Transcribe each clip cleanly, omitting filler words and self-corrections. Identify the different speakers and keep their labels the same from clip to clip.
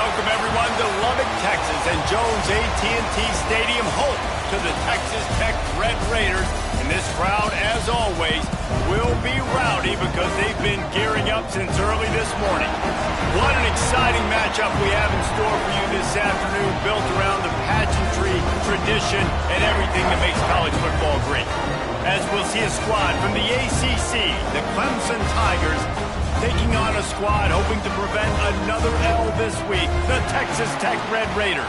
Speaker 1: welcome everyone to Lubbock, Texas, and Jones AT&T Stadium, home to the Texas Tech Red Raiders. And this crowd, as always, will be rowdy because they've been gearing up since early this morning. What an exciting matchup we have in store for you this afternoon, built around the pageantry, tradition, and everything that makes college football great. As we'll see a squad from the ACC, the Clemson Tigers, taking on a squad hoping to prevent another L this week, the Texas Tech Red Raiders.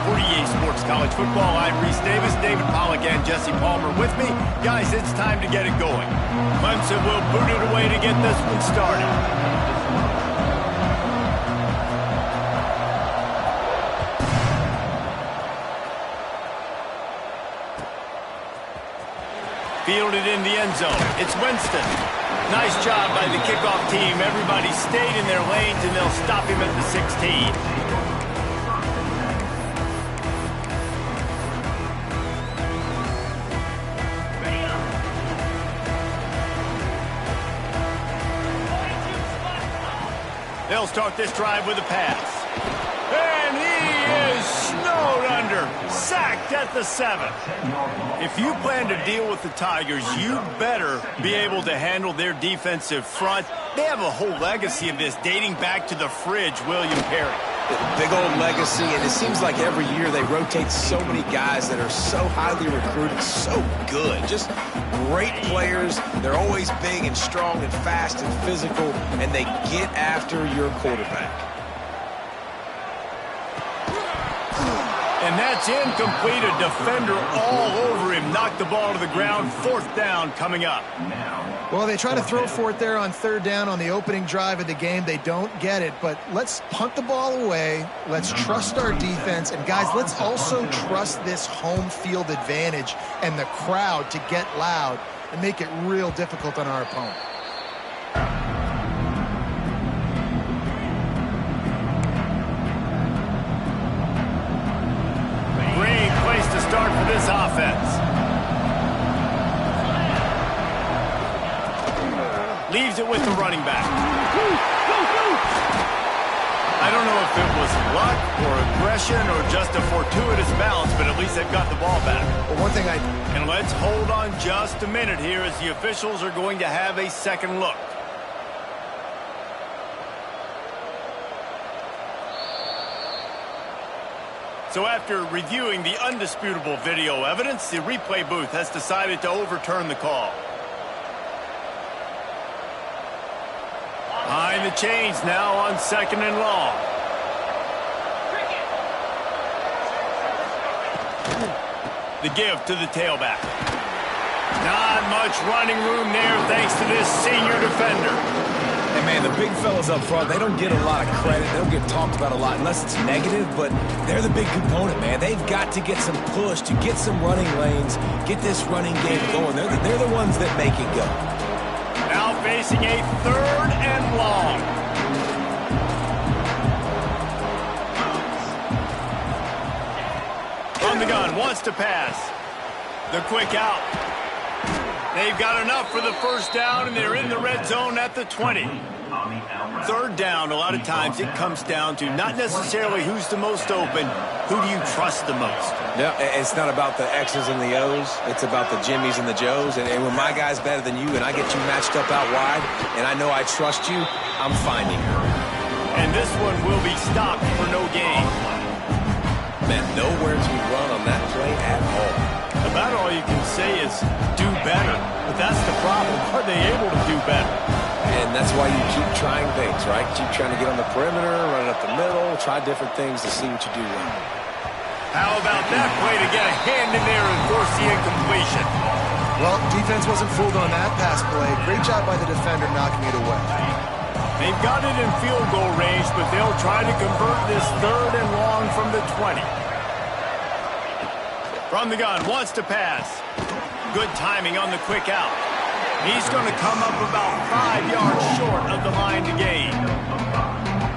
Speaker 1: For EA Sports College Football, I'm Reese Davis, David Pollack, and Jesse Palmer with me. Guys, it's time to get it going. Clemson will boot it away to get this one started. Fielded in the end zone. It's Winston. Nice job by the kickoff team. Everybody stayed in their lanes, and they'll stop him at the 16. They'll start this drive with a pass. And he is snowed under. Sacked at the 7. If you plan to deal with the Tigers, you better be able to handle their defensive front. They have a whole legacy of this dating back to the fridge, William Perry.
Speaker 2: Big old legacy, and it seems like every year they rotate so many guys that are so highly recruited, so good. Just great players. They're always big and strong and fast and physical, and they get after your quarterback.
Speaker 1: And that's incomplete. A defender all over him. Knocked the ball to the ground. 4th down coming up.
Speaker 3: Well, they try to throw for it there on 3rd down on the opening drive of the game. They don't get it, but let's punt the ball away. Let's trust our defense. And, guys, let's also trust this home field advantage and the crowd to get loud and make it real difficult on our opponent.
Speaker 1: Great place to start for this offense. Leaves it with the running back. I don't know if it was luck or aggression or just a fortuitous bounce, but at least they've got the ball back.
Speaker 3: Well, one thing
Speaker 1: And let's hold on just a minute here as the officials are going to have a second look. So after reviewing the undisputable video evidence, the replay booth has decided to overturn the call. Behind the chains now on 2nd and long. The give to the tailback. Not much running room there thanks to this senior defender.
Speaker 2: And, man, the big fellas up front, they don't get a lot of credit. They don't get talked about a lot unless it's negative, but they're the big component, man. They've got to get some push, to get some running lanes, get this running game going. They're the ones that make it go.
Speaker 1: Now facing a 3rd and long. On the gun, wants to pass. The quick out. They've got enough for the 1st down, and they're in the red zone at the 20. 3rd down, a lot of times it comes down to not necessarily who's the most open, who do you trust the most?
Speaker 2: Yeah, it's not about the X's and the O's. It's about the Jimmies and the Joes. And when my guy's better than you and I get you matched up out wide and I know I trust you, I'm finding her.
Speaker 1: And this one will be stopped for no gain.
Speaker 2: Man, nowhere to run on that play at all.
Speaker 1: About all you can say is do better. But that's the problem. Are they able to do better?
Speaker 2: And that's why you keep trying things, right? Keep trying to get on the perimeter, run it up the middle, try different things to see what you do well.
Speaker 1: How about that play to get a hand in there and force the incompletion?
Speaker 3: Well, defense wasn't fooled on that pass play. Great job by the defender knocking it away.
Speaker 1: They've got it in field goal range, but they'll try to convert this 3rd and long from the 20. From the gun, wants to pass. Good timing on the quick out. He's going to come up about 5 yards short of the line to gain.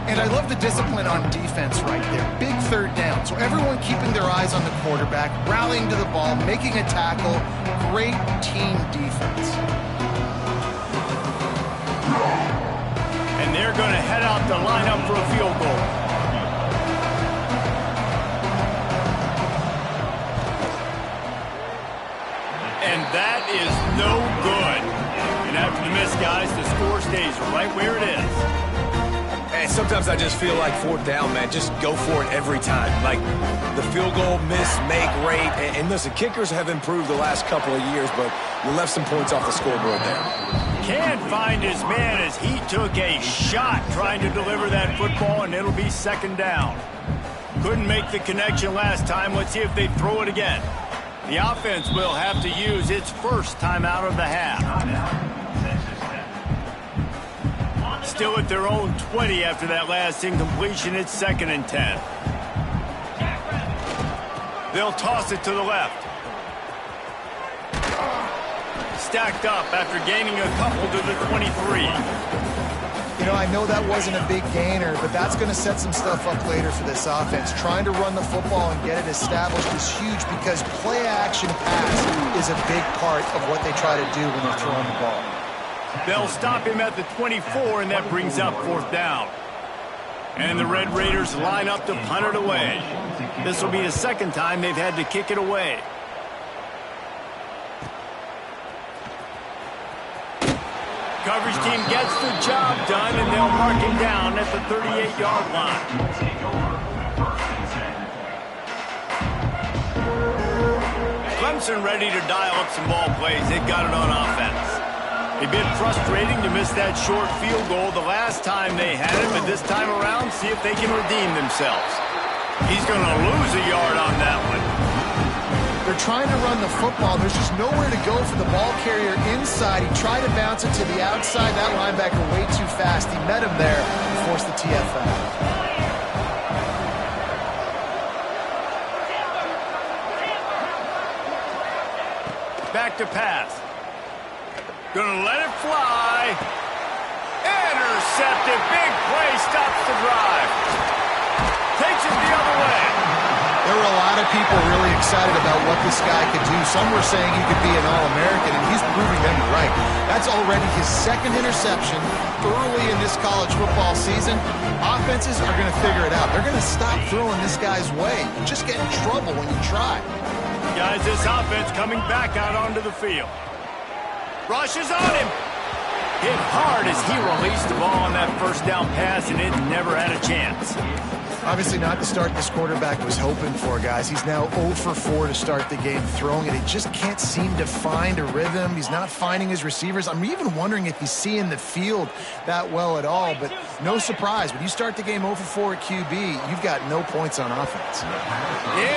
Speaker 3: And I love the discipline on defense right there. Big 3rd down. So everyone keeping their eyes on the quarterback, rallying to the ball, making a tackle. Great team defense.
Speaker 1: And they're going to head out to line up for a field goal. that is no good. And after the miss, guys, the score stays right where it is.
Speaker 2: And sometimes I just feel like fourth down, man, just go for it every time. Like the field goal miss, make rate. And listen, kickers have improved the last couple of years, but you left some points off the scoreboard there.
Speaker 1: Can't find his man as he took a shot trying to deliver that football, and it'll be second down. Couldn't make the connection last time. Let's see if they throw it again. The offense will have to use its first timeout of the half. Still at their own 20 after that last incompletion. It's 2nd and 10. They'll toss it to the left. Stacked up after gaining a couple to the 23.
Speaker 3: You know, I know that wasn't a big gainer, but that's going to set some stuff up later for this offense. Trying to run the football and get it established is huge because play-action pass is a big part of what they try to do when they're throwing the ball.
Speaker 1: They'll stop him at the 24, and that brings up 4th down. And the Red Raiders line up to punt it away. This will be the second time they've had to kick it away. Coverage team gets the job done, and they'll mark him down at the 38-yard line. Clemson ready to dial up some ball plays. They've got it on offense. A bit frustrating to miss that short field goal the last time they had it, but this time around, see if they can redeem themselves. He's going to lose a yard on that one.
Speaker 3: They're trying to run the football. There's just nowhere to go for the ball carrier inside. He tried to bounce it to the outside. That linebacker way too fast. He met him there and forced the TFL.
Speaker 1: Back to pass. Gonna let it fly. Intercepted. Big play. Stops the drive. Takes it the other way.
Speaker 3: There were a lot of people really excited about what this guy could do. Some were saying he could be an All-American, and he's proving them right. That's already his 2nd interception early in this college football season. Offenses are going to figure it out. They're going to stop throwing this guy's way. You just get in trouble when you try.
Speaker 1: Guys, this offense coming back out onto the field. Rushes on him. Hit hard as he released the ball on that first down pass, and it never had a chance.
Speaker 3: Obviously not the start this quarterback was hoping for, guys. He's now 0 for 4 to start the game throwing it. He just can't seem to find a rhythm. He's not finding his receivers. I'm even wondering if he's seeing the field that well at all, but no surprise. When you start the game 0 for 4 at QB, you've got no points on offense.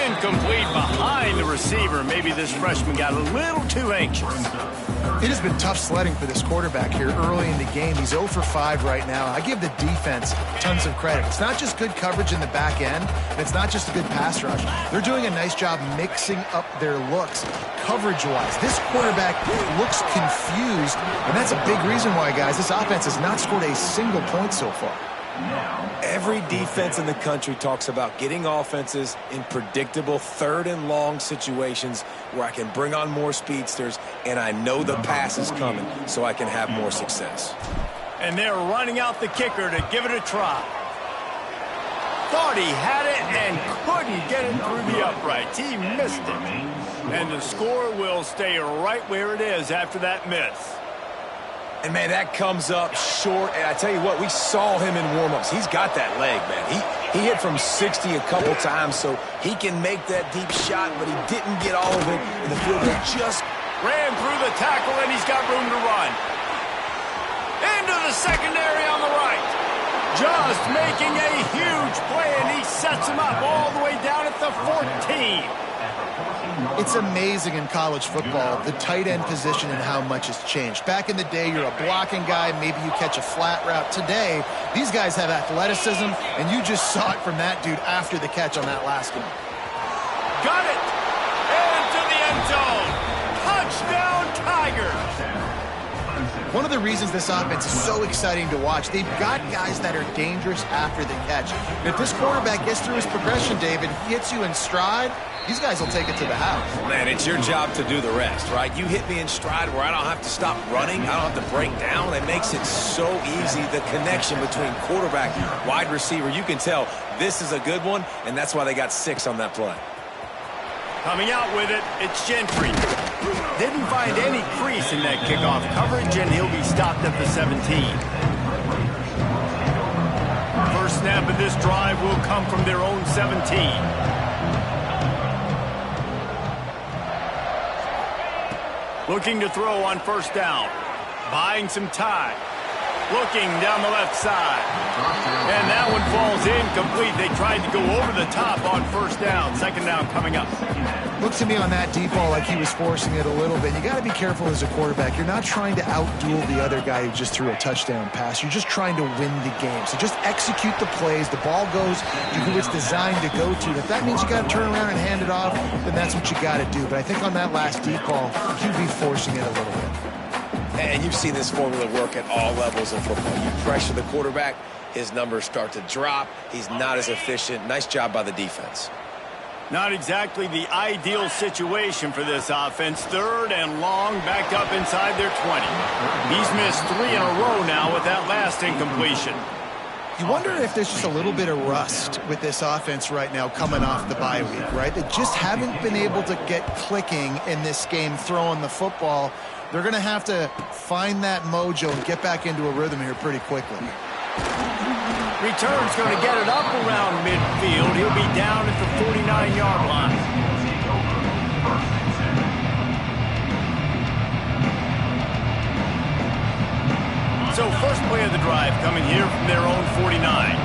Speaker 1: Incomplete behind the receiver. Maybe this freshman got a little too anxious.
Speaker 3: It has been tough sledding for this quarterback here early in the game. He's 0 for 5 right now. I give the defense tons of credit. It's not just good coverage in the back end, and it's not just a good pass rush. They're doing a nice job mixing up their looks coverage-wise. This quarterback looks confused, and that's a big reason why, guys, this offense has not scored a single point so far.
Speaker 2: Every defense in the country talks about getting offenses in predictable 3rd and long situations where I can bring on more speedsters and I know the pass is coming so I can have more success.
Speaker 1: And they're running out the kicker to give it a try. Thought he had it and couldn't get it through the uprights. He missed it. And the score will stay right where it is after that miss.
Speaker 2: And, man, that comes up short. And I tell you what, we saw him in warm-ups. He's got that leg, man. He hit from 60 a couple times, so he can make that deep shot, but he didn't get all of it. And the field goal just
Speaker 1: ran through the tackle, and he's got room to run. Into the secondary on the right. Just making a huge play, and he sets him up all the way down at the 14.
Speaker 3: It's amazing in college football, the tight end position and how much has changed. Back in the day, you're a blocking guy, maybe you catch a flat route. Today, these guys have athleticism, and you just saw it from that dude after the catch on that last one.
Speaker 1: Got it! Into the end zone! Touchdown, Tigers!
Speaker 3: One of the reasons this offense is so exciting to watch, they've got guys that are dangerous after the catch. And if this quarterback gets through his progression, David, he hits you in stride, these guys will take it to the house.
Speaker 2: Man, it's your job to do the rest, right? You hit me in stride where I don't have to stop running. I don't have to break down. It makes it so easy, the connection between quarterback, wide receiver. You can tell this is a good one, and that's why they got 6 on that play.
Speaker 1: Coming out with it, it's Gentry. Didn't find any crease in that kickoff coverage, and he'll be stopped at the 17. First snap of this drive will come from their own 17. Looking to throw on first down. Buying some time. Looking down the left side. And that one falls incomplete. They tried to go over the top on first down. Second down coming up.
Speaker 3: Looks to me on that deep ball like he was forcing it a little bit. You got to be careful as a quarterback. You're not trying to outduel the other guy who just threw a touchdown pass. You're just trying to win the game. So just execute the plays. The ball goes to who it's designed to go to. If that means you got to turn around and hand it off, then that's what you got to do. But I think on that last deep ball, he'd be forcing it a little bit.
Speaker 2: And you've seen this formula work at all levels of football. You pressure the quarterback, his numbers start to drop. He's not as efficient. Nice job by the defense.
Speaker 1: Not exactly the ideal situation for this offense. Third and long, backed up inside their 20. He's missed 3 in a row now with that last incompletion.
Speaker 3: You wonder if there's just a little bit of rust with this offense right now coming off the bye week, right? They just haven't been able to get clicking in this game throwing the football. They're going to have to find that mojo and get back into a rhythm here pretty quickly.
Speaker 1: Return's going to get it up around midfield. He'll be down at the 49-yard line. So first play of the drive coming here from their own 49.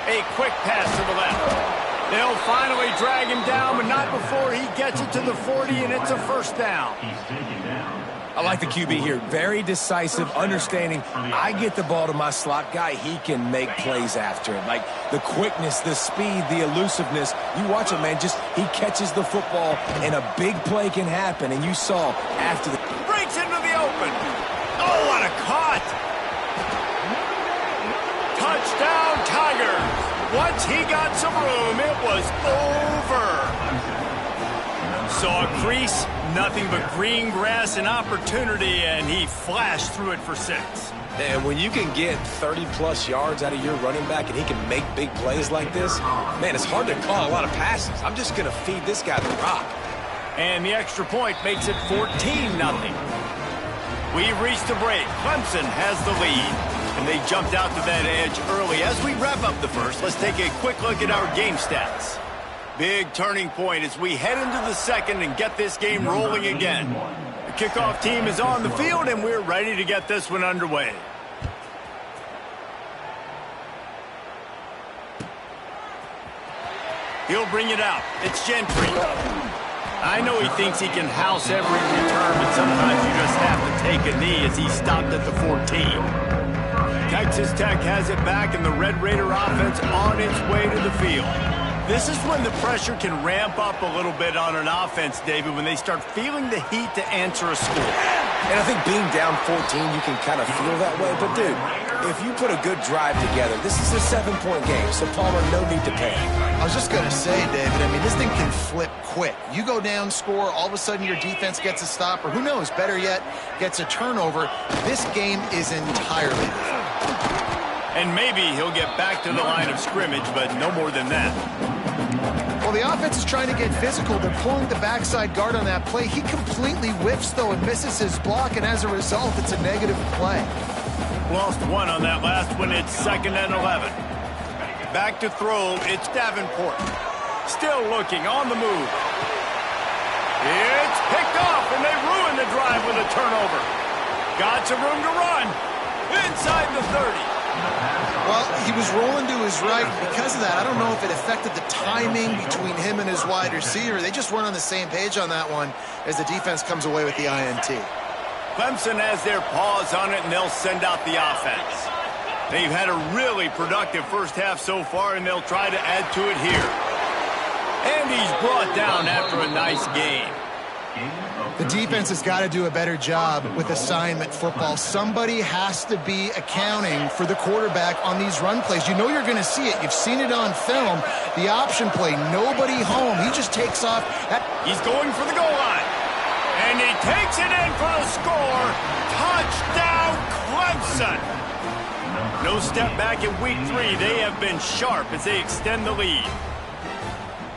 Speaker 1: A quick pass to the left. They'll finally drag him down, but not before he gets it to the 40, and it's a first down.
Speaker 2: I like the QB here. Very decisive, understanding. I get the ball to my slot guy. He can make plays after it. Like the quickness, the speed, the elusiveness. You watch it, man. Just he catches the football, and a big play can happen. And you saw after the...
Speaker 1: Breaks into the open. Oh, what a caught. Touchdown, Tigers. Once he got some room, it was over. Saw a crease, nothing but green grass and opportunity, and he flashed through it for 6.
Speaker 2: And when you can get 30-plus yards out of your running back and he can make big plays like this, man, it's hard to call a lot of passes. I'm just going to feed this guy the rock.
Speaker 1: And the extra point makes it 14-0. We've reached the break. Clemson has the lead. And they jumped out to that edge early. As we wrap up the first, let's take a quick look at our game stats. Big turning point as we head into the second and get this game rolling again. The kickoff team is on the field, and we're ready to get this one underway. He'll bring it out. It's Gentry. I know he thinks he can house every return, but sometimes you just have to take a knee as he's stopped at the 14. Texas Tech has it back, and the Red Raider offense on its way to the field. This is when the pressure can ramp up a little bit on an offense, David, when they start feeling the heat to answer a score.
Speaker 2: And I think being down 14, you can kind of feel that way. But, dude, if you put a good drive together, this is a 7-point game, so Palmer, no need to panic.
Speaker 3: I was just going to say, David, I mean, this thing can flip quick. You go down, score, all of a sudden your defense gets a stop, or who knows, better yet, gets a turnover. This game is entirely different.
Speaker 1: And maybe he'll get back to the line of scrimmage, but no more than that.
Speaker 3: Well, the offense is trying to get physical. They're pulling the backside guard on that play. He completely whiffs, though, and misses his block, and as a result, it's a negative play.
Speaker 1: Lost one on that last one. It's 2nd and 11. Back to throw. It's Davenport. Still looking on the move. It's picked off, and they ruin the drive with a turnover. Got some room to run. Inside the 30.
Speaker 3: Well, he was rolling to his right. Because of that, I don't know if it affected the timing between him and his wide receiver. They just weren't on the same page on that one as the defense comes away with the INT.
Speaker 1: Clemson has their paws on it, and they'll send out the offense. They've had a really productive first half so far, and they'll try to add to it here. And he's brought down after a nice game.
Speaker 3: The defense has got to do a better job with assignment football. Somebody has to be accounting for the quarterback on these run plays. You know you're going to see it. You've seen it on film. The option play, nobody home. He just takes off.
Speaker 1: He's going for the goal line. And he takes it in for the score. Touchdown, Clemson. No step back in week 3. They have been sharp as they extend the lead.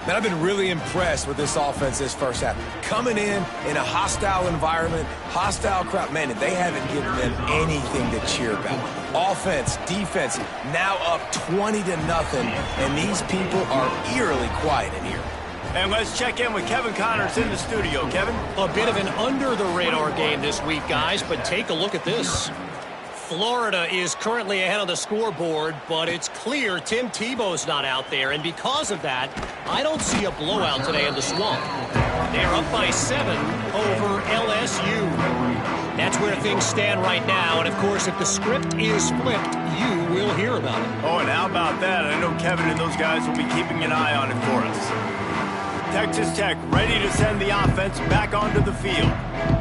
Speaker 2: Man, I've been really impressed with this offense this first half. Coming in a hostile environment, hostile crowd, man, they haven't given them anything to cheer about. Offense, defense, now up 20-0, and these people are eerily quiet in here.
Speaker 1: And let's check in with Kevin Connors in the studio. Kevin?
Speaker 4: A bit of an under-the-radar game this week, guys, but take a look at this. Florida is currently ahead on the scoreboard, but it's clear Tim Tebow's not out there, and because of that, I don't see a blowout today in the Swamp. They're up by 7 over LSU. That's where things stand right now, and of course, if the script is flipped, you will hear about it.
Speaker 1: Oh, and how about that? I know Kevin and those guys will be keeping an eye on it for us. Texas Tech ready to send the offense back onto the field.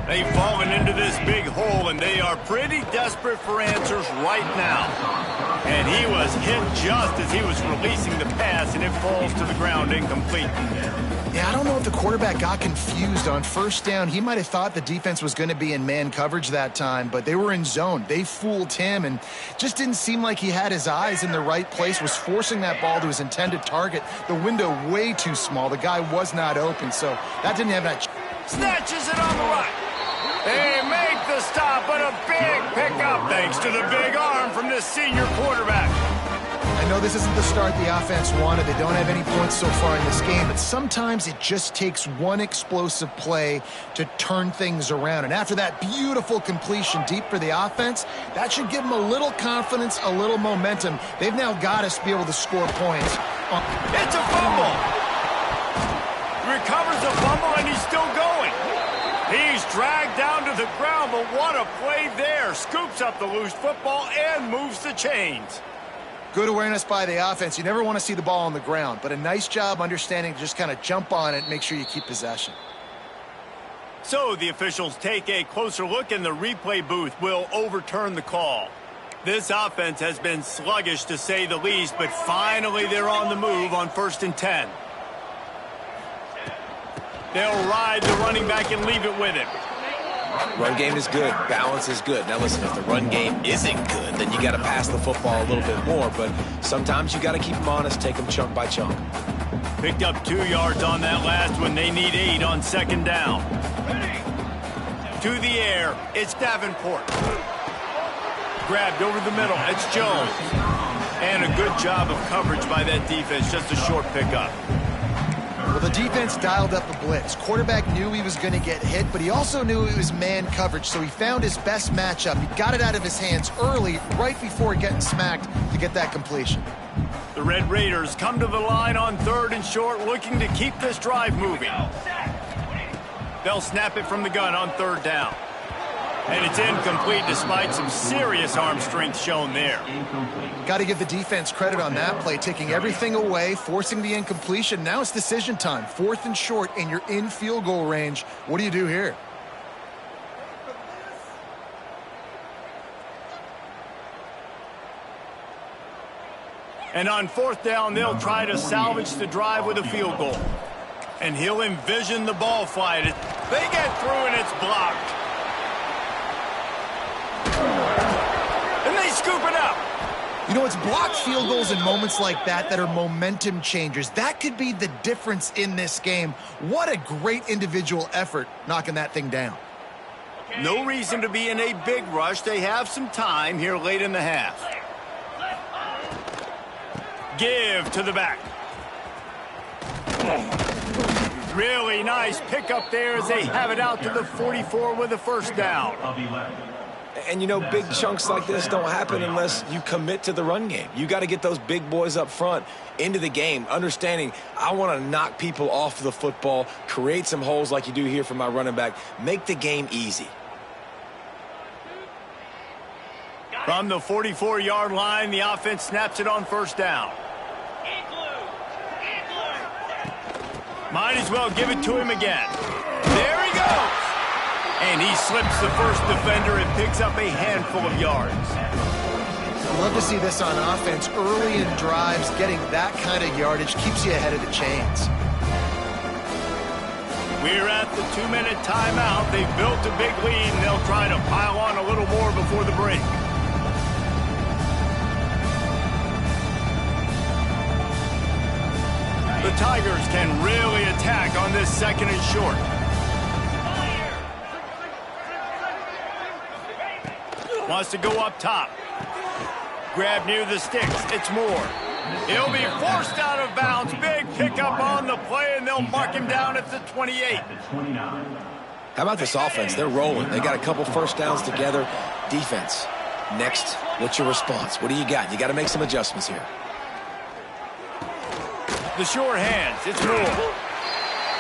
Speaker 1: They've fallen into this big hole, and they are pretty desperate for answers right now. And he was hit just as he was releasing the pass, and it falls to the ground incomplete.
Speaker 3: Yeah, I don't know if the quarterback got confused on first down. He might have thought the defense was going to be in man coverage that time, but they were in zone. They fooled him and just didn't seem like he had his eyes in the right place, was forcing that ball to his intended target. The window way too small. The guy was not open, so that didn't have that.
Speaker 1: Snatches it on the right. They make the stop, but a big pickup thanks to the big arm from this senior quarterback.
Speaker 3: I know this isn't the start the offense wanted. They don't have any points so far in this game, but sometimes it just takes one explosive play to turn things around. And after that beautiful completion deep for the offense, that should give them a little confidence, a little momentum. They've now got us to be able to score points.
Speaker 1: It's a fumble. Recovers the fumble, and he's still going. He's dragged down to the ground, but what a play there. Scoops up the loose football and moves the chains.
Speaker 3: Good awareness by the offense. You never want to see the ball on the ground, but a nice job understanding to just kind of jump on it and make sure you keep possession.
Speaker 1: So the officials take a closer look, and the replay booth will overturn the call. This offense has been sluggish to say the least, but finally they're on the move on 1st and 10. They'll ride the running back and leave it with him.
Speaker 2: Run game is good. Balance is good. Now, listen, if the run game isn't good, then you got to pass the football a little bit more. But sometimes you got to keep them honest, take them chunk by chunk.
Speaker 1: Picked up 2 yards on that last one. They need 8 on 2nd down. To the air, it's Davenport. Grabbed over the middle. It's Jones. And a good job of coverage by that defense. Just a short pickup.
Speaker 3: Well, the defense dialed up the blitz. Quarterback knew he was going to get hit, but he also knew it was man coverage, so he found his best matchup. He got it out of his hands early, right before getting smacked to get that completion.
Speaker 1: The Red Raiders come to the line on 3rd and short, looking to keep this drive moving. They'll snap it from the gun on 3rd down. And it's incomplete despite some serious arm strength shown there.
Speaker 3: Got to give the defense credit on that play, taking everything away, forcing the incompletion. Now it's decision time. 4th and short, and you're in field goal range. What do you do here?
Speaker 1: And on 4th down, they'll try to salvage the drive with a field goal. And he'll envision the ball flight. They get through, and it's blocked. And they scoop it up.
Speaker 3: You know, it's blocked field goals in moments like that that are momentum changers. That could be the difference in this game. What a great individual effort knocking that thing down.
Speaker 1: No reason to be in a big rush. They have some time here late in the half. Give to the back. Really nice pickup there as they have it out to the 44 with a 1st down.
Speaker 2: And, you know, big chunks like this don't happen unless you commit to the run game. You got to get those big boys up front into the game, understanding I want to knock people off the football, create some holes like you do here for my running back, make the game easy.
Speaker 1: From the 44-yard line, the offense snaps it on 1st down. Might as well give it to him again. There he goes. And he slips the first defender and picks up a handful of yards.
Speaker 3: I'd love to see this on offense. Early in drives, getting that kind of yardage keeps you ahead of the chains.
Speaker 1: We're at the 2-minute timeout. They've built a big lead, and they'll try to pile on a little more before the break. Tigers can really attack on this 2nd and short. Wants to go up top. Grab near the sticks. It's Moore. He'll be forced out of bounds. Big pickup on the play, and they'll mark him down at the 28.
Speaker 2: How about this offense? They're rolling. They got a couple first downs together. Defense. Next, what's your response? What do you got? You got to make some adjustments here.
Speaker 1: The short hands. It's Moore.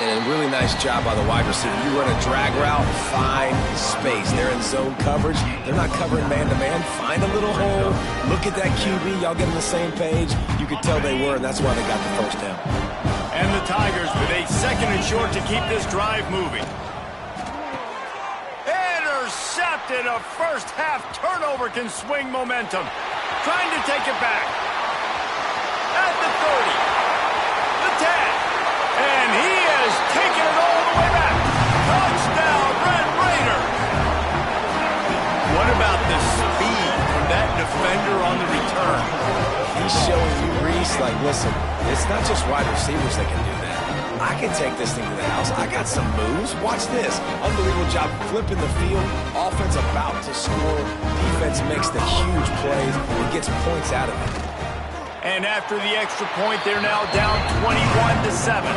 Speaker 2: And a really nice job by the wide receiver. You run a drag route, find space. They're in zone coverage. They're not covering man-to-man. Find a little hole. Look at that QB. Y'all get on the same page. You could tell they were, and that's why they got the first down.
Speaker 1: And the Tigers with a 2nd and short to keep this drive moving. Intercepted. A first-half turnover can swing momentum. Trying to take it back. At the 30. The 10. And he has taken it all the way back. Touchdown, Red Raider. What about the speed from that defender on the return?
Speaker 2: He's showing you, Reese, like, listen, it's not just wide receivers that can do that. I can take this thing to the house. I got some moves. Watch this. Unbelievable job flipping the field. Offense about to score. Defense makes the huge plays and gets points out of it.
Speaker 1: And after the extra point, they're now down 21-7.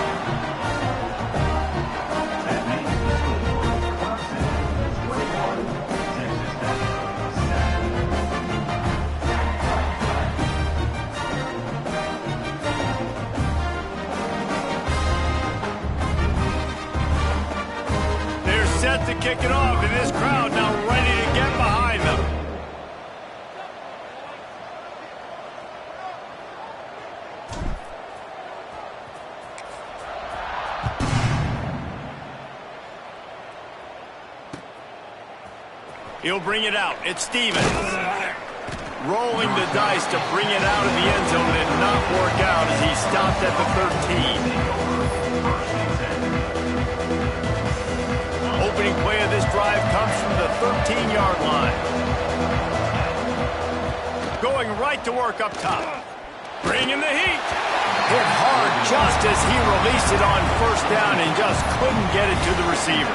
Speaker 1: They're set to kick it off, and this crowd now ready to get behind them. He'll bring it out. It's Stevens. Rolling the dice to bring it out of the end zone and not work out as he stopped at the 13. Opening play of this drive comes from the 13-yard line. Going right to work up top. Bringing the heat. Hit hard just as he released it on first down and just couldn't get it to the receiver.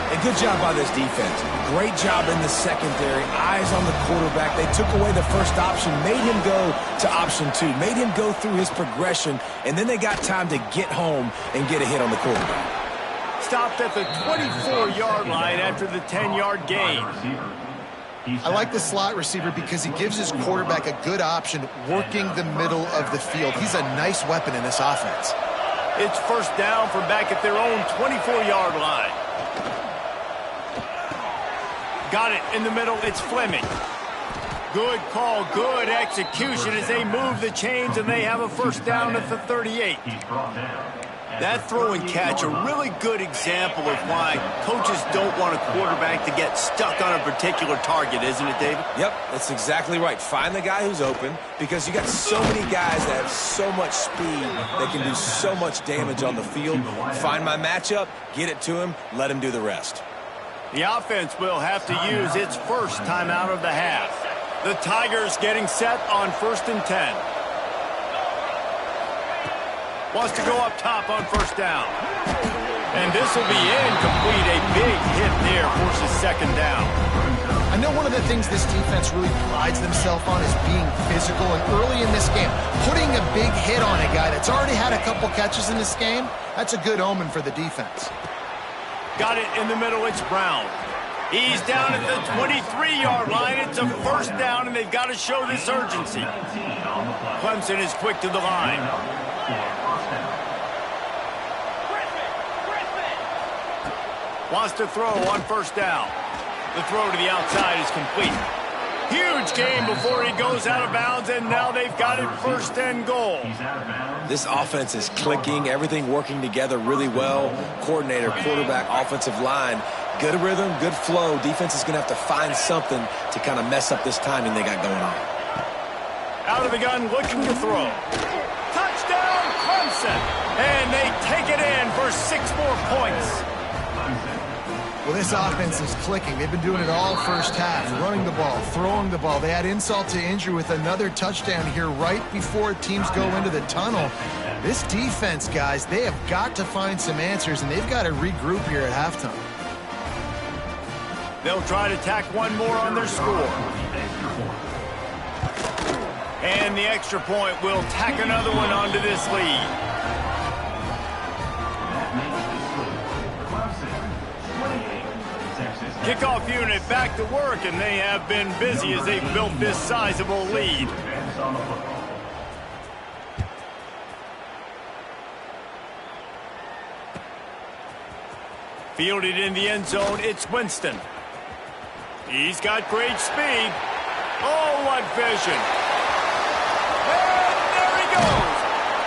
Speaker 2: And good job by this defense. Great job in the secondary. Eyes on the quarterback. They took away the first option, made him go to option 2, made him go through his progression, and then they got time to get home and get a hit on the quarterback.
Speaker 1: Stopped at the 24-yard line after the 10-yard gain.
Speaker 3: I like the slot receiver because he gives his quarterback a good option working the middle of the field. He's a nice weapon in this offense.
Speaker 1: It's first down from back at their own 24-yard line. Got it in the middle. It's Fleming. Good call, good execution as they move the chains and they have a first down at the 38. That throw and catch, a really good example of why coaches don't want a quarterback to get stuck on a particular target, isn't it, David?
Speaker 2: Yep, that's exactly right. Find the guy who's open because you got so many guys that have so much speed that can do so much damage on the field. Find my matchup, get it to him, let him do the rest.
Speaker 1: The offense will have to use its first timeout of the half. The Tigers getting set on 1st and 10. Wants to go up top on first down. And this will be incomplete. A big hit there forces 2nd down.
Speaker 3: I know one of the things this defense really prides themselves on is being physical. And early in this game, putting a big hit on a guy that's already had a couple catches in this game, that's a good omen for the defense.
Speaker 1: Got it in the middle. It's Brown. He's down at the 23-yard line. It's a first down, and they've got to show this urgency. Clemson is quick to the line. Wants to throw on first down. The throw to the outside is complete. Huge gain before he goes out of bounds, and now they've got it 1st and goal.
Speaker 2: This offense is clicking, everything working together really well. Coordinator, quarterback, offensive line, good rhythm, good flow. Defense is going to have to find something to kind of mess up this timing they got going on.
Speaker 1: Out of the gun, looking to throw. Touchdown, Clemson! And they take it in for 6 more points.
Speaker 3: Well, this offense is clicking. They've been doing it all first half, running the ball, throwing the ball. They add insult to injury with another touchdown here right before teams go into the tunnel. This defense, guys, they have got to find some answers, and they've got to regroup here at halftime.
Speaker 1: They'll try to tack one more on their score. And the extra point will tack another one onto this lead. Kickoff unit back to work, and they have been busy as they've built this sizable lead. Fielded in the end zone, it's Winston. He's got great speed. Oh, what vision. And there he goes.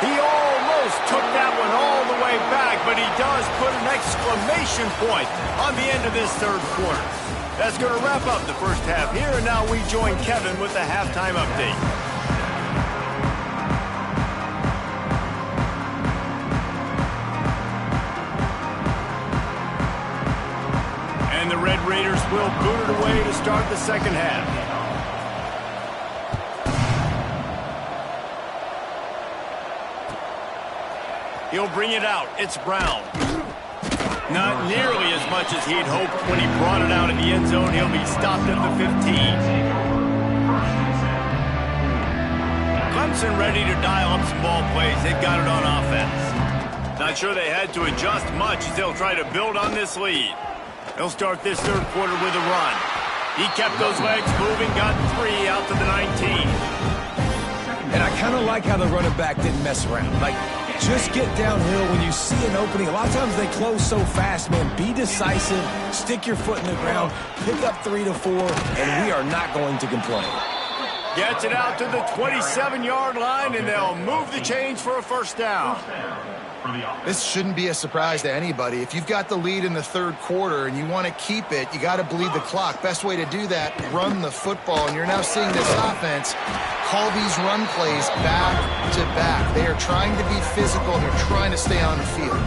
Speaker 1: He almost took that one all the way back, but he does put an exclamation point on the end of this third quarter. That's going to wrap up the first half here, and now we join Kevin with the halftime update. And the Red Raiders will boot it away to start the second half. He'll bring it out. It's Brown. Not nearly as much as he'd hoped when he brought it out in the end zone. He'll be stopped at the 15. Clemson ready to dial up some ball plays. They've got it on offense. Not sure they had to adjust much as they'll try to build on this lead. They'll start this third quarter with a run. He kept those legs moving, got 3 out to the 19.
Speaker 2: And I kind of like how the running back didn't mess around. Like, just get downhill when you see an opening. A lot of times they close so fast, man. Be decisive, stick your foot in the ground, pick up 3 to 4, and we are not going to complain.
Speaker 1: Gets it out to the 27-yard line, and they'll move the chains for a first down.
Speaker 3: This shouldn't be a surprise to anybody. If you've got the lead in the third quarter and you want to keep it, you got to bleed the clock. Best way to do that, run the football. And you're now seeing this offense call these run plays back to back. They are trying to be physical. They're trying to stay on the field.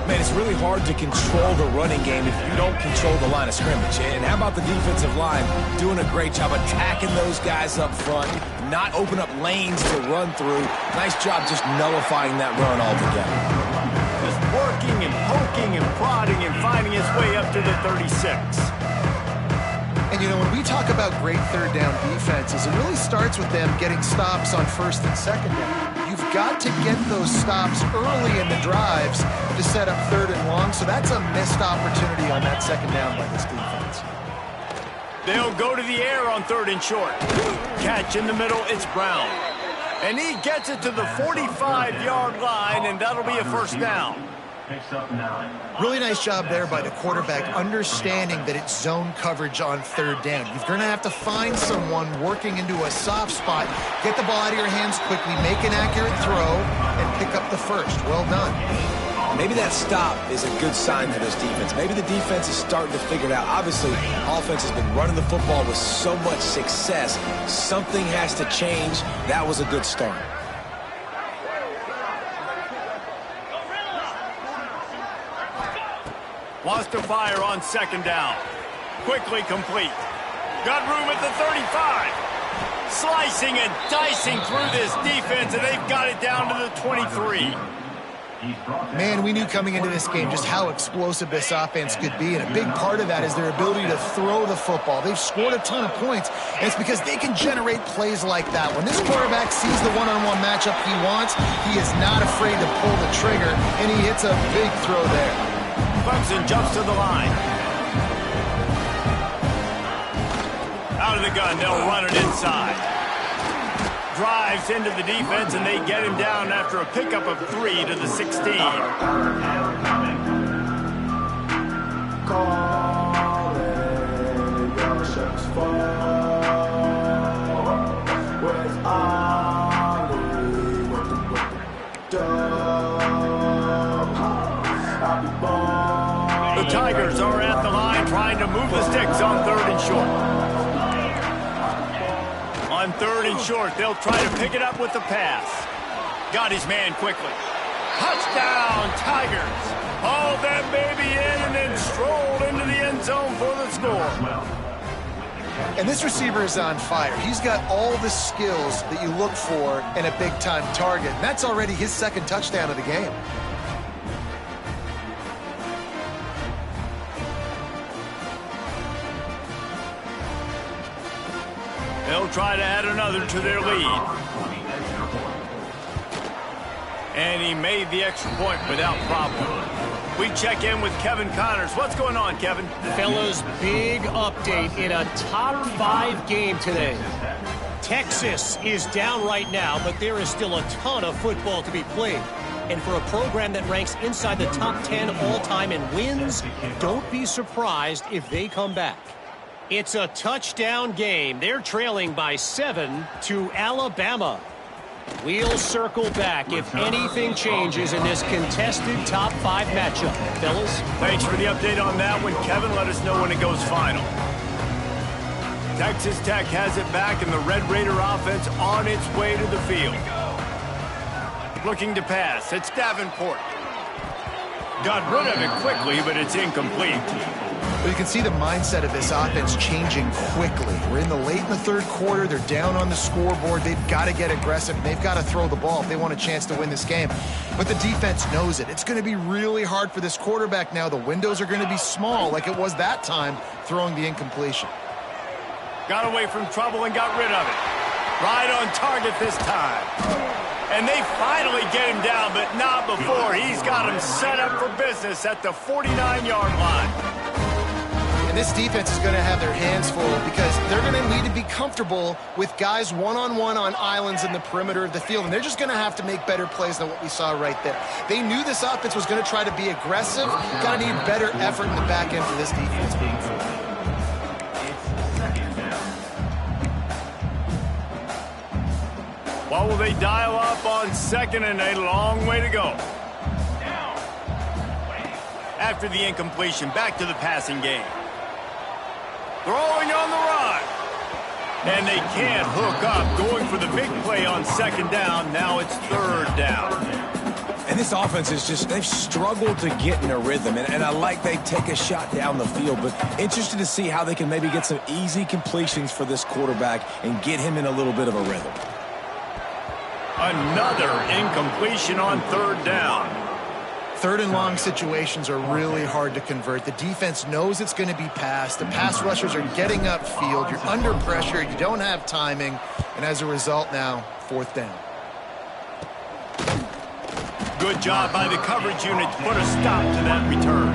Speaker 2: Man, it's really hard to control the running game if you don't control the line of scrimmage. And how about the defensive line doing a great job attacking those guys up front, not open up lanes to run through. Nice job just nullifying that run altogether.
Speaker 1: Just working and poking and prodding and finding his way up to the 36.
Speaker 3: And, you know, when we talk about great third down defenses, it really starts with them getting stops on first and second down. You've got to get those stops early in the drives to set up third and long, so that's a missed opportunity on that second down by this defense.
Speaker 1: They'll go to the air on third and short. Catch in the middle, it's Brown. And he gets it to the 45-yard line, and that'll be a first down.
Speaker 3: Really nice job there by the quarterback, understanding that it's zone coverage on third down. You're going to have to find someone working into a soft spot, get the ball out of your hands quickly, make an accurate throw, and pick up the first. Well done.
Speaker 2: Maybe that stop is a good sign for this defense. Maybe the defense is starting to figure it out. Obviously, offense has been running the football with so much success. Something has to change. That was a good start.
Speaker 1: Wants to fire on second down. Quickly complete. Got room at the 35. Slicing and dicing through this defense, and they've got it down to the 23.
Speaker 3: Man, we knew coming into this game just how explosive this offense could be, and a big part of that is their ability to throw the football. They've scored a ton of points, and it's because they can generate plays like that. When this quarterback sees the one-on-one matchup he wants, he is not afraid to pull the trigger, and he hits a big throw there.
Speaker 1: Clemson jumps to the line. Out of the gun, they'll run it inside. Drives into the defense, and they get him down after a pickup of 3 to the 16. The Tigers are at the line trying to move the sticks on third and short. On third and short, they'll try to pick it up with the pass. Got his man quickly. Touchdown, Tigers. Hauled that baby in and then strolled into the end zone for the score.
Speaker 3: And this receiver is on fire. He's got all the skills that you look for in a big-time target. And that's already his second touchdown of the game.
Speaker 1: They'll try to add another to their lead. And he made the extra point without problem. We check in with Kevin Connors. What's going on, Kevin?
Speaker 4: Fellas, big update in a top 5 game today. Texas is down right now, but there is still a ton of football to be played. And for a program that ranks inside the top 10 all-time in wins, don't be surprised if they come back. It's a touchdown game. They're trailing by 7 to Alabama. We'll circle back if anything changes in this contested top 5 matchup. Fellas?
Speaker 1: Thanks for the update on that one, Kevin. Let us know when it goes final. Texas Tech has it back, and the Red Raider offense on its way to the field. Looking to pass. It's Davenport. Got rid of it quickly, but it's incomplete.
Speaker 3: Well, you can see the mindset of this offense changing quickly. We're in the third quarter. They're down on the scoreboard. They've got to get aggressive. They've got to throw the ball if they want a chance to win this game. But the defense knows it. It's going to be really hard for this quarterback now. The windows are going to be small like it was that time throwing the incompletion.
Speaker 1: Got away from trouble and got rid of it. Right on target this time. And they finally get him down, but not before. He's got him set up for business at the 49-yard line.
Speaker 3: And this defense is going to have their hands full because they're going to need to be comfortable with guys one-on-one on islands in the perimeter of the field. And they're just going to have to make better plays than what we saw right there. They knew this offense was going to try to be aggressive. Got to need better effort in the back end for this defense moving forward.
Speaker 1: What will they dial up on 2nd and a long way to go? After the incompletion, back to the passing game. Throwing on the run. And they can't hook up. Going for the big play on 2nd down. Now it's 3rd down.
Speaker 2: And this offense is just, they've struggled to get in a rhythm. And I like they take a shot down the field, but interested to see how they can maybe get some easy completions for this quarterback and get him in a little bit of a rhythm.
Speaker 1: Another incompletion on 3rd down.
Speaker 3: 3rd and long situations are really hard to convert. The defense knows it's going to be passed. The pass rushers are getting upfield. You're under pressure. You don't have timing. And as a result now, 4th down.
Speaker 1: Good job by the coverage unit to put a stop to that return.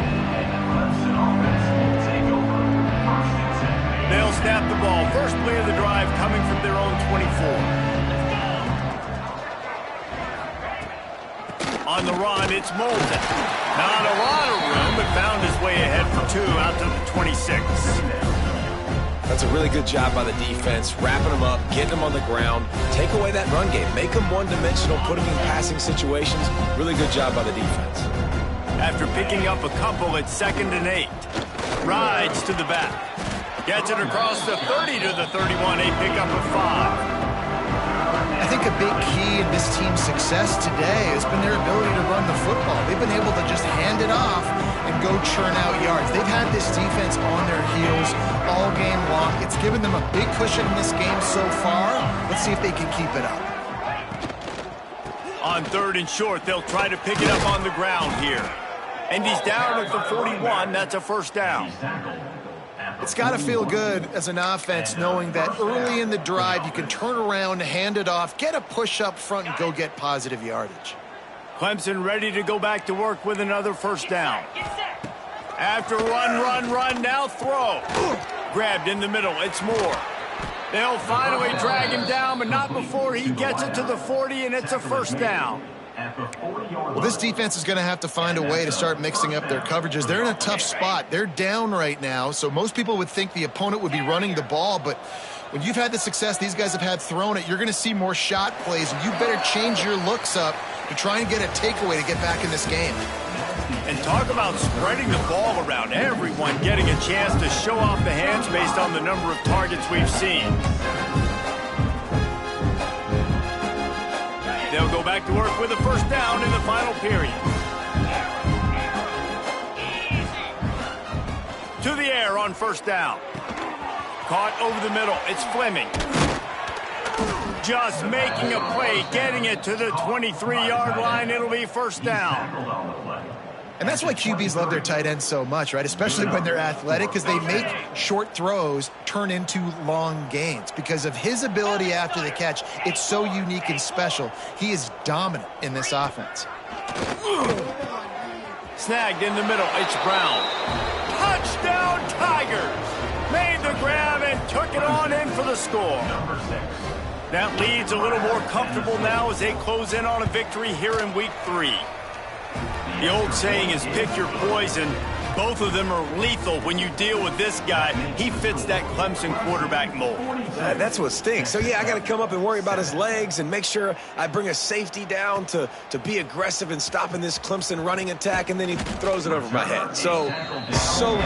Speaker 1: They'll snap the ball. First play of the drive coming from their own 24. On the run, it's Moulton. Not a lot of room, but found his way ahead for 2 out to the 26.
Speaker 2: That's a really good job by the defense, wrapping them up, getting them on the ground, take away that run game, make them one-dimensional, put them in passing situations. Really good job by the defense.
Speaker 1: After picking up a couple at 2nd and 8, rides to the back. Gets it across the 30 to the 31, a pickup of 5.
Speaker 3: I think a big key in this team's success today has been their ability to run the football. They've been able to just hand it off and go churn out yards. They've had this defense on their heels all game long. It's given them a big cushion in this game so far. Let's see if they can keep it up.
Speaker 1: On 3rd and short, they'll try to pick it up on the ground here. And he's down at the 41. That's a 1st down.
Speaker 3: It's got to feel good as an offense knowing that early in the drive you can turn around, hand it off, get a push up front, and go get positive yardage.
Speaker 1: Clemson ready to go back to work with another 1st down. After run, now throw. Grabbed in the middle, it's Moore. They'll finally drag him down, but not before he gets it to the 40, and it's a 1st down.
Speaker 3: Well, this defense is going to have to find a way to start mixing up their coverages. They're in a tough spot. They're down right now, so most people would think the opponent would be running the ball, but when you've had the success these guys have had throwing it, you're going to see more shot plays, and you better change your looks up to try and get a takeaway to get back in this game.
Speaker 1: And talk about spreading the ball around. Everyone getting a chance to show off the hands based on the number of targets we've seen. They'll go back to work with a first down in the final period. To the air on first down. Caught over the middle. It's Fleming. Just making a play, getting it to the 23-yard line. It'll be first down.
Speaker 3: And that's why QBs love their tight ends so much, right? Especially when they're athletic, because they make short throws turn into long gains. Because of his ability after the catch, it's so unique and special. He is dominant in this offense.
Speaker 1: Snagged in the middle. It's Brown. Touchdown, Tigers! Made the grab and took it on in for the score. That lead's a little more comfortable now as they close in on a victory here in Week 3. The old saying is pick your poison. Both of them are lethal when you deal with this guy. He fits that Clemson quarterback mold.
Speaker 2: That's what stinks. So, yeah, I got to come up and worry about his legs and make sure I bring a safety down to be aggressive in stopping this Clemson running attack, and then he throws it over my head. So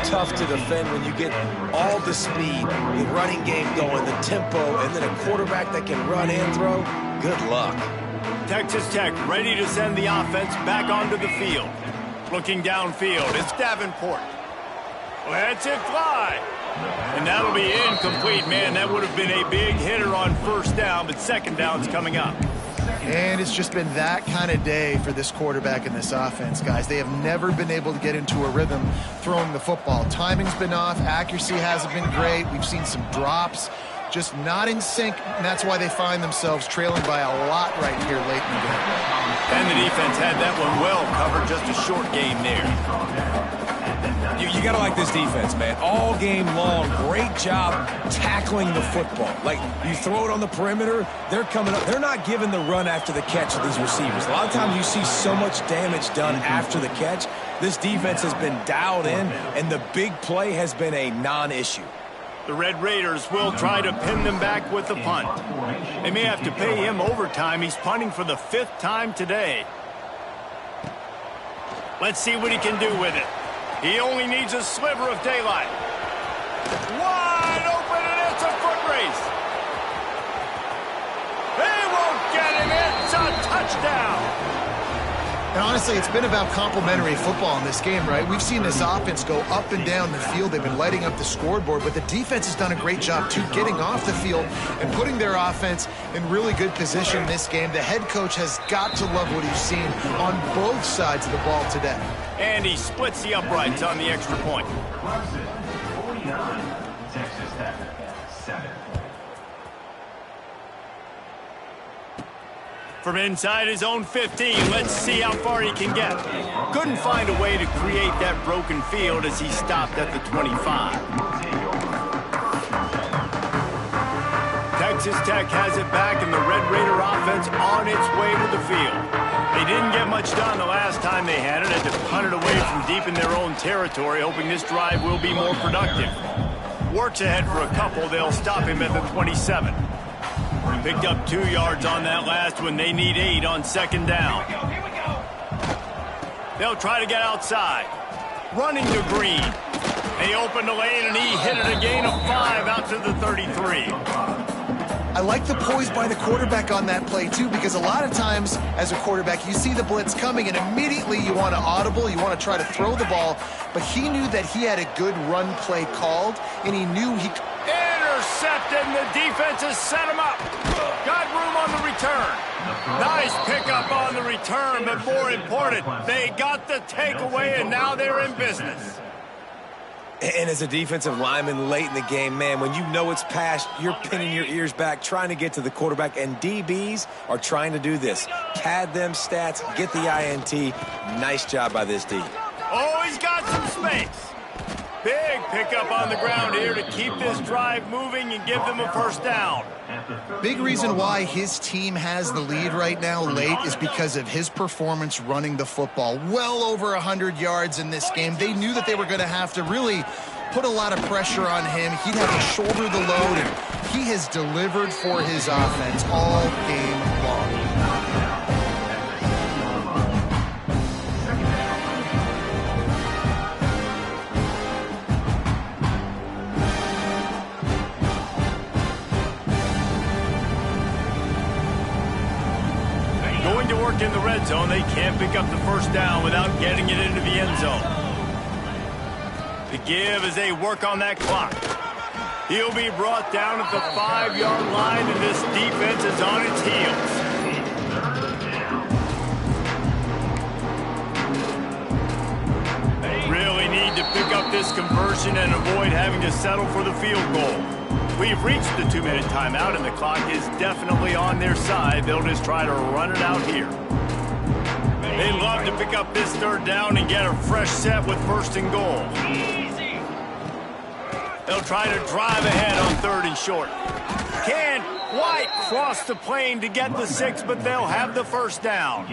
Speaker 2: tough to defend when you get all the speed, the running game going, the tempo, and then a quarterback that can run and throw. Good luck.
Speaker 1: Texas Tech ready to send the offense back onto the field. Looking downfield, it's Davenport. Lets it fly. And that'll be incomplete. Man, that would have been a big hitter on first down, but second down's coming up.
Speaker 3: And it's just been that kind of day for this quarterback in this offense, guys. They have never been able to get into a rhythm throwing the football. Timing's been off. Accuracy hasn't been great. We've seen some drops. Just not in sync, and that's why they find themselves trailing by a lot right here late in the game.
Speaker 1: And the defense had that one well covered, just a short game there.
Speaker 2: You got to like this defense, man. All game long, great job tackling the football. Like, you throw it on the perimeter, they're coming up. They're not giving the run after the catch to these receivers. A lot of times you see so much damage done after the catch. This defense has been dialed in, and the big play has been a non-issue.
Speaker 1: The Red Raiders will try to pin them back with the punt. They may have to pay him overtime. He's punting for the 5th time today. Let's see what he can do with it. He only needs a sliver of daylight. Wide open, and it's a foot race. They won't get him. It's a touchdown.
Speaker 3: And honestly, it's been about complementary football in this game, right? We've seen this offense go up and down the field. They've been lighting up the scoreboard, but the defense has done a great job, too, getting off the field and putting their offense in really good position in this game. The head coach has got to love what he's seen on both sides of the ball today.
Speaker 1: And he splits the uprights on the extra point.
Speaker 5: Clemson 49, Texas Tech 7.
Speaker 1: From inside his own 15, let's see how far he can get. Couldn't find a way to create that broken field as he stopped at the 25. Texas Tech has it back, and the Red Raider offense on its way to the field. They didn't get much done the last time they had it. Had to punt it away from deep in their own territory, hoping this drive will be more productive. Works ahead for a couple. They'll stop him at the 27. Picked up 2 yards on that last one. They need 8 on second down. They'll try to get outside. Running to Green. They opened the lane, and he hit it a gain of 5 out to the 33.
Speaker 3: I like the poise by the quarterback on that play, too, because a lot of times as a quarterback, you see the blitz coming, and immediately you want to audible, you want to try to throw the ball, but he knew that he had a good run play called, and he knew he...
Speaker 1: Intercepted, and the defense has set him up. Got room on the return. Nice pickup on the return, but more important, they got the takeaway, and now they're in business.
Speaker 2: And as a defensive lineman late in the game, man, when you know it's past, you're pinning your ears back, trying to get to the quarterback, and DBs are trying to do this. Pad them stats, get the INT. Nice job by this D.
Speaker 1: Oh, he's got some space. Big pickup on the ground here to keep this drive moving and give them a first down.
Speaker 3: Big reason why his team has the lead right now late is because of his performance running the football. Well over 100 yards in this game. They knew that they were going to have to really put a lot of pressure on him. He'd have to shoulder the load, and he has delivered for his offense all game long.
Speaker 1: work in the red zone. They can't pick up the first down without getting it into the end zone. The give as they work on that clock. He'll be brought down at the 5-yard line, and this defense is on its heels. Really need to pick up this conversion and avoid having to settle for the field goal. We've reached the 2-minute timeout, and the clock is definitely on their side. They'll just try to run it out here. They love to pick up this third down and get a fresh set with first and goal. They'll try to drive ahead on 3rd and short. Can't quite cross the plane to get the 6, but they'll have the first down.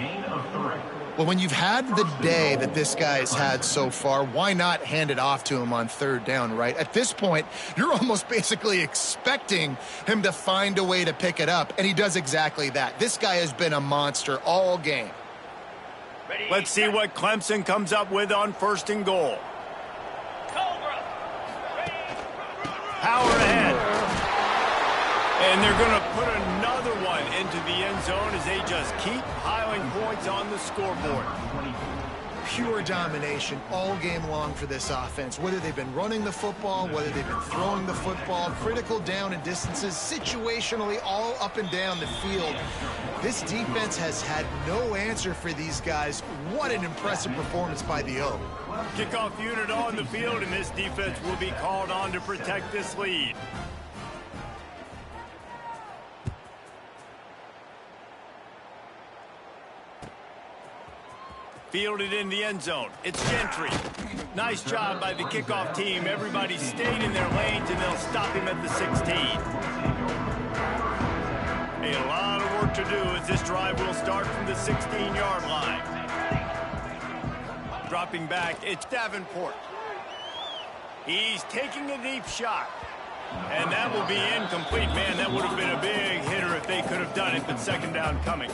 Speaker 3: Well, when you've had the day that this guy's had so far, why not hand it off to him on 3rd down, right? At this point, you're almost basically expecting him to find a way to pick it up, and he does exactly that. This guy has been a monster all game.
Speaker 1: Let's see what Clemson comes up with on 1st and goal. Power ahead. And they're going to put another one into the end zone as they just keep piling points on the scoreboard.
Speaker 3: Pure domination all game long for this offense. Whether they've been running the football, whether they've been throwing the football, critical down and distances, situationally all up and down the field. This defense has had no answer for these guys. What an impressive performance by the O.
Speaker 1: Kickoff unit on the field, and this defense will be called on to protect this lead. Fielded in the end zone. It's Gentry. Nice job by the kickoff team. Everybody stayed in their lanes, and they'll stop him at the 16. A lot of work to do as this drive will start from the 16-yard line. Dropping back, it's Davenport. He's taking a deep shot. And that will be incomplete. Man, that would have been a big hitter if they could have done it, but 2nd down coming.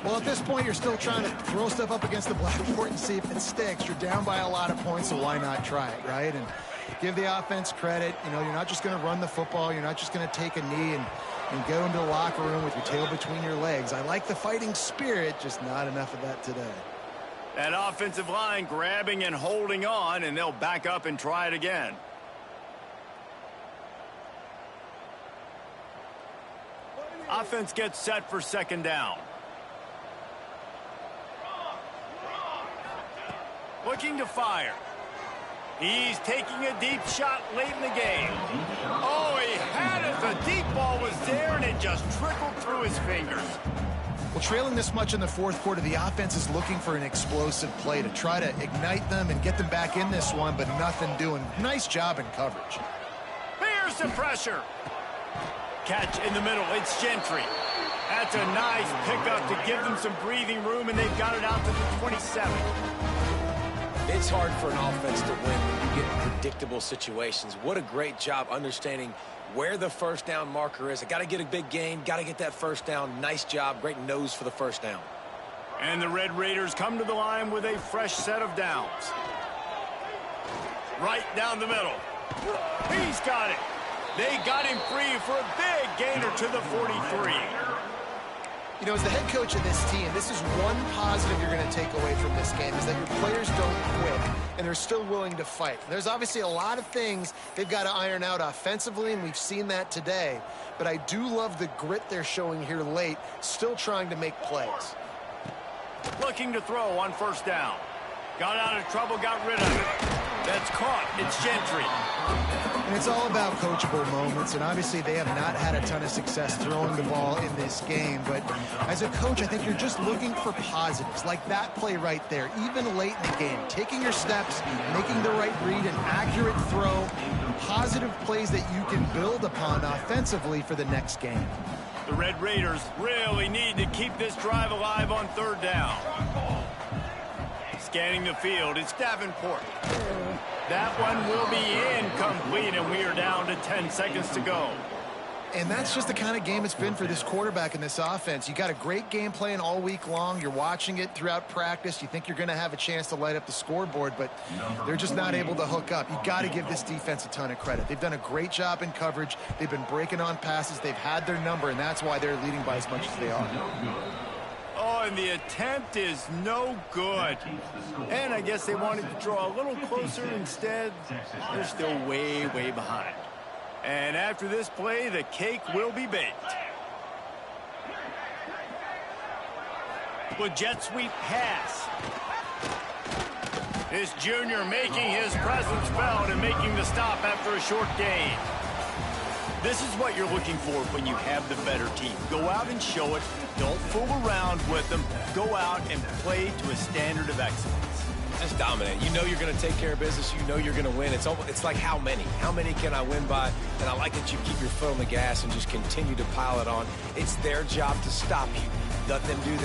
Speaker 3: Well, at this point, you're still trying to throw stuff up against the blackboard and see if it sticks. You're down by a lot of points, so why not try it, right? And give the offense credit. You know, you're not just going to run the football. You're not just going to take a knee and go into the locker room with your tail between your legs. I like the fighting spirit, just not enough of that today.
Speaker 1: That offensive line grabbing and holding on, and they'll back up and try it again. Offense gets set for 2nd down. Looking to fire. He's taking a deep shot late in the game. Oh, he had it. The deep ball was there, and it just trickled through his fingers.
Speaker 3: Well, trailing this much in the 4th quarter, the offense is looking for an explosive play to try to ignite them and get them back in this one, but nothing doing. Nice job in coverage.
Speaker 1: Here's the pressure. Catch in the middle. It's Gentry. That's a nice pickup to give them some breathing room, and they've got it out to the 27.
Speaker 2: It's hard for an offense to win when you get in predictable situations. What a great job understanding where the 1st down marker is. I got to get a big gain, got to get that 1st down. Nice job, great nose for the 1st down.
Speaker 1: And the Red Raiders come to the line with a fresh set of downs. Right down the middle. He's got it. They got him free for a big gainer to the 43.
Speaker 3: You know, as the head coach of this team, this is one positive you're going to take away from this game, is that your players don't quit, and they're still willing to fight. There's obviously a lot of things they've got to iron out offensively, and we've seen that today. But I do love the grit they're showing here late, still trying to make plays.
Speaker 1: Looking to throw on 1st down. Got out of trouble, got rid of it. That's caught. It's Gentry.
Speaker 3: And it's all about coachable moments, and obviously they have not had a ton of success throwing the ball in this game. But as a coach, I think you're just looking for positives, like that play right there, even late in the game. Taking your steps, making the right read, an accurate throw, positive plays that you can build upon offensively for the next game.
Speaker 1: The Red Raiders really need to keep this drive alive on 3rd down. Scanning the field, it's Davenport. That one will be incomplete, and we are down to 10 seconds to go.
Speaker 3: And that's just the kind of game it's been for this quarterback in this offense. You got a great game plan all week long. You're watching it throughout practice. You think you're going to have a chance to light up the scoreboard, but they're just not able to hook up. You got to give this defense a ton of credit. They've done a great job in coverage. They've been breaking on passes. They've had their number, and that's why they're leading by as much as they are.
Speaker 1: Oh, and the attempt is no good. And I guess they wanted to draw a little closer. Instead, they're still way, way behind. And after this play, the cake will be baked. With jet sweep pass. This junior making his presence felt and making the stop after a short gain. This is what you're looking for when you have the better team. Go out and show it. Don't fool around with them. Go out and play to a standard of excellence.
Speaker 2: Just dominate. You know you're going to take care of business. You know you're going to win. It's like how many? How many can I win by? And I like that you keep your foot on the gas and just continue to pile it on. It's their job to stop you. Let them do that.